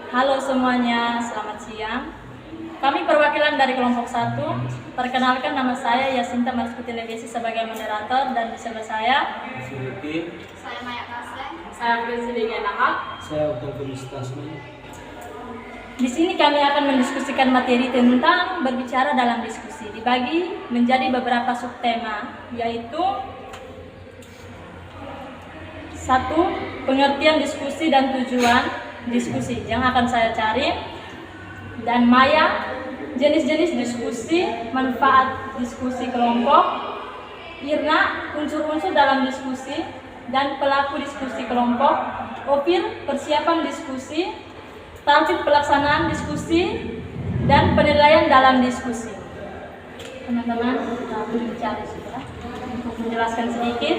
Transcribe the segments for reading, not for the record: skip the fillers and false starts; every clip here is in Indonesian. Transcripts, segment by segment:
Halo semuanya, selamat siang. Kami perwakilan dari kelompok 1. Perkenalkan, nama saya Yasinta Marskuti Legesi sebagai moderator, dan di sebelah saya Filipi, Saya Maya Kaseng. saya Presiden Nahak. saya Utang Tasman. Di sini kami akan mendiskusikan materi tentang berbicara dalam diskusi. Dibagi menjadi beberapa subtema, yaitu 1. Pengertian diskusi dan tujuan diskusi yang akan saya cari, dan Maya, jenis-jenis diskusi, manfaat diskusi kelompok, Irna, unsur-unsur dalam diskusi dan pelaku diskusi kelompok, Opir, persiapan diskusi, target pelaksanaan diskusi, dan penilaian dalam diskusi. Teman-teman, kita berbicara sudah untuk menjelaskan sedikit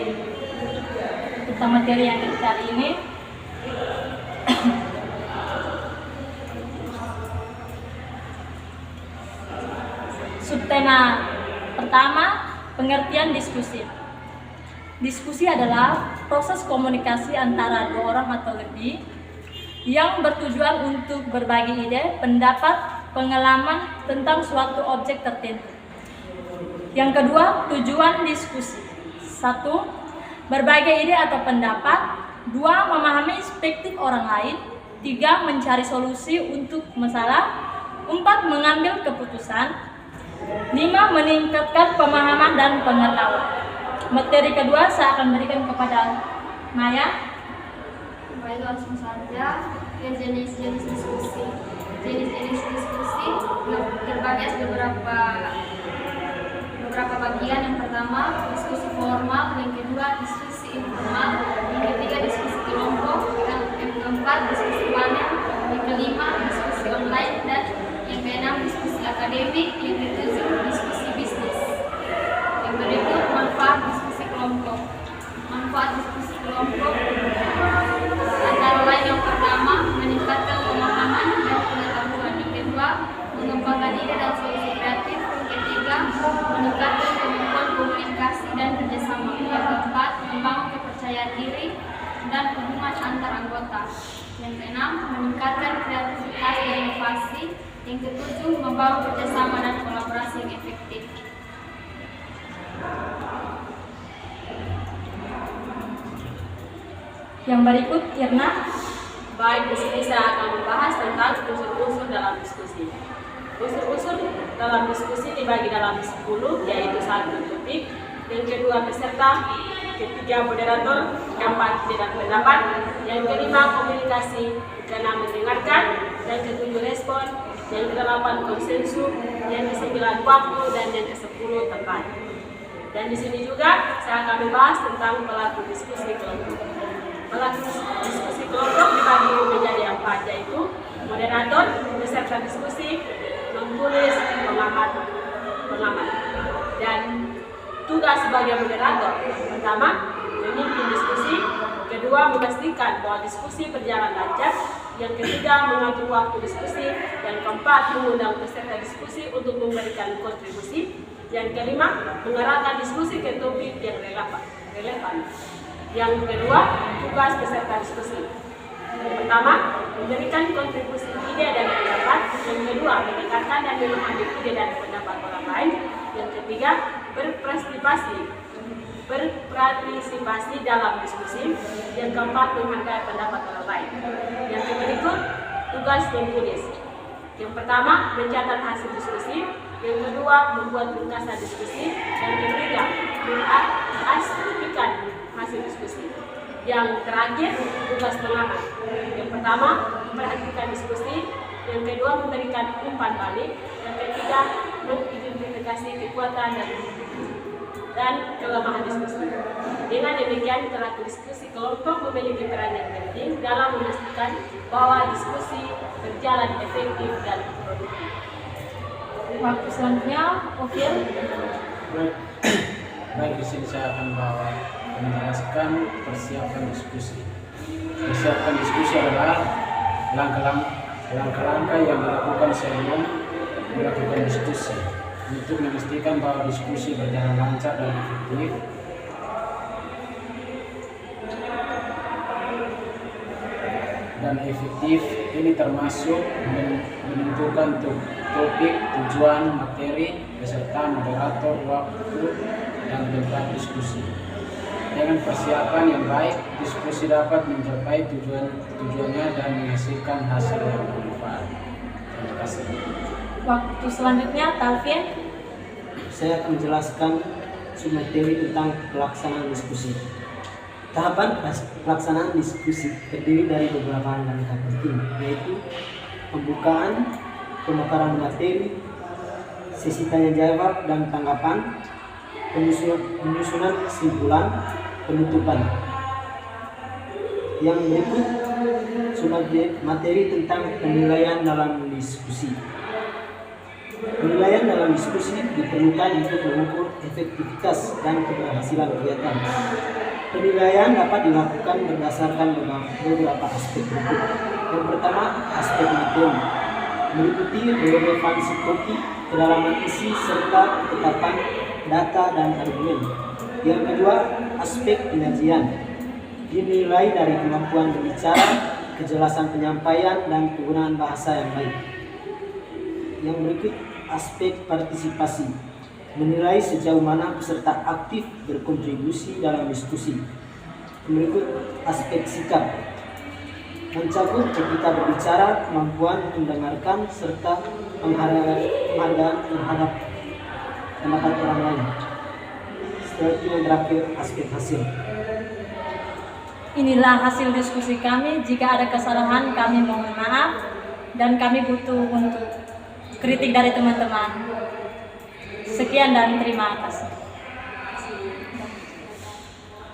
tentang materi yang kita cari ini. Subtema pertama, pengertian diskusi. Diskusi adalah proses komunikasi antara dua orang atau lebih yang bertujuan untuk berbagi ide, pendapat, pengalaman tentang suatu objek tertentu. Yang kedua, tujuan diskusi. 1. Berbagi ide atau pendapat. 2. Memahami perspektif orang lain. 3. Mencari solusi untuk masalah. 4. Mengambil keputusan. 5. Meningkatkan pemahaman dan pengetahuan. Materi kedua saya akan berikan kepada Maya. Baik, langsung saja ke jenis-jenis diskusi. Jenis-jenis diskusi terbagi atas beberapa bagian. Yang pertama, diskusi formal. Yang kedua, diskusi informal. Yang ketiga, diskusi kelompok. Yang keempat, diskusi panel. Yang kelima, diskusi online. Dan yang keenam, diskusi akademik. Yang ketujuh, diskusi bisnis. Yang berikut, manfaat diskusi kelompok. Manfaat diskusi kelompok antara lain: yang pertama, meningkatkan pemahaman dan pengetahuan. Yang kedua, mengembangkan ide dan solusi kreatif. Yang ketiga, meningkatkan kemampuan komunikasi dan kerjasama. Yang keempat, membangun kepercayaan diri dan hubungan antar anggota. Yang keenam, meningkatkan kreativitas dan inovasi. Yang ketujuh, membangun kerjasama dan kolaborasi yang efektif. Yang berikut, Irna. Baik, di sini saya akan membahas tentang unsur-unsur dalam diskusi. Unsur-unsur dalam diskusi dibagi dalam 10, yaitu 1. Topik, yang kedua peserta, ketiga moderator, keempat tidak pendapat, yang kelima komunikasi, keenam mendengarkan, yang ketujuh respon, yang kedelapan konsensus, yang kesembilan waktu, dan yang ke-10 tempat. Dan di sini juga saya akan membahas tentang pelaku diskusi kelompok. Pelaku diskusi kelompok dibagi menjadi 4, yaitu moderator, peserta diskusi, menulis, pengamat. Dan tugas sebagai moderator: pertama, memimpin diskusi. Kedua, memastikan bahwa diskusi berjalan lancar. Yang ketiga, mengatur waktu diskusi. Yang keempat, mengundang peserta diskusi untuk memberikan kontribusi. Yang kelima, mengarahkan diskusi ke topik yang relevan. Yang kedua, tugas peserta diskusi. Yang pertama, memberikan kontribusi ide dan pendapat. Yang kedua, mendengarkan dan memahami ide dan pendapat orang lain. Yang ketiga, berpartisipasi dalam diskusi. Yang keempat, menghargai pendapat orang lain. Yang berikut, tugas menulis. Yang pertama, mencatat hasil diskusi. Yang kedua, membuat ringkasan diskusi. Yang ketiga, mengartikulasikan hasil diskusi. Yang terakhir, tugas pengamat. Yang pertama, memperhatikan diskusi. Yang kedua, memberikan umpan balik. Yang ketiga, mengidentifikasi kekuatan dan kelemahan diskusi. Dengan demikian, pelaku diskusi kelompok memiliki peran yang penting dalam memastikan bahwa diskusi berjalan efektif dan produktif. Waktu selanjutnya, Opir. Baik, di sini saya akan menjelaskan persiapan diskusi. Persiapan diskusi adalah langkah-langkah yang dilakukan sebelum melakukan diskusi untuk memastikan bahwa diskusi berjalan lancar dan efektif. Dan dan efektif. Ini termasuk menentukan topik, tujuan, materi, beserta moderator, waktu, dan tempat diskusi. Dengan persiapan yang baik, diskusi dapat mencapai tujuannya dan menghasilkan hasil yang bermanfaat. Terima kasih. Waktu selanjutnya, Talvin. Saya akan menjelaskan materi tentang pelaksanaan diskusi. Tahapan pelaksanaan diskusi terdiri dari beberapa langkah penting, yaitu pembukaan, pemaparan materi, sesi tanya jawab dan tanggapan, penyusunan kesimpulan, penutupan. Yang berikut materi tentang penilaian dalam diskusi. Penilaian dalam diskusi diperlukan untuk mengukur efektivitas dan keberhasilan kegiatan. Penilaian dapat dilakukan berdasarkan beberapa aspek berikut. Yang pertama, aspek materi, meliputi relevansi topik, kedalaman isi, serta ketetapan data dan argumen. Yang kedua, aspek penyajian, dinilai dari kemampuan berbicara, kejelasan penyampaian, dan penggunaan bahasa yang baik. Yang berikut, aspek partisipasi, menilai sejauh mana peserta aktif berkontribusi dalam diskusi. Berikut, aspek sikap, mencakup ketika berbicara, kemampuan mendengarkan, serta penghargaan terhadap pendapat orang lain. Setelah itu yang terakhir, aspek hasil. Inilah hasil diskusi kami. Jika ada kesalahan, kami mohon maaf dan kami butuh untuk kritik dari teman-teman. Sekian dan terima kasih.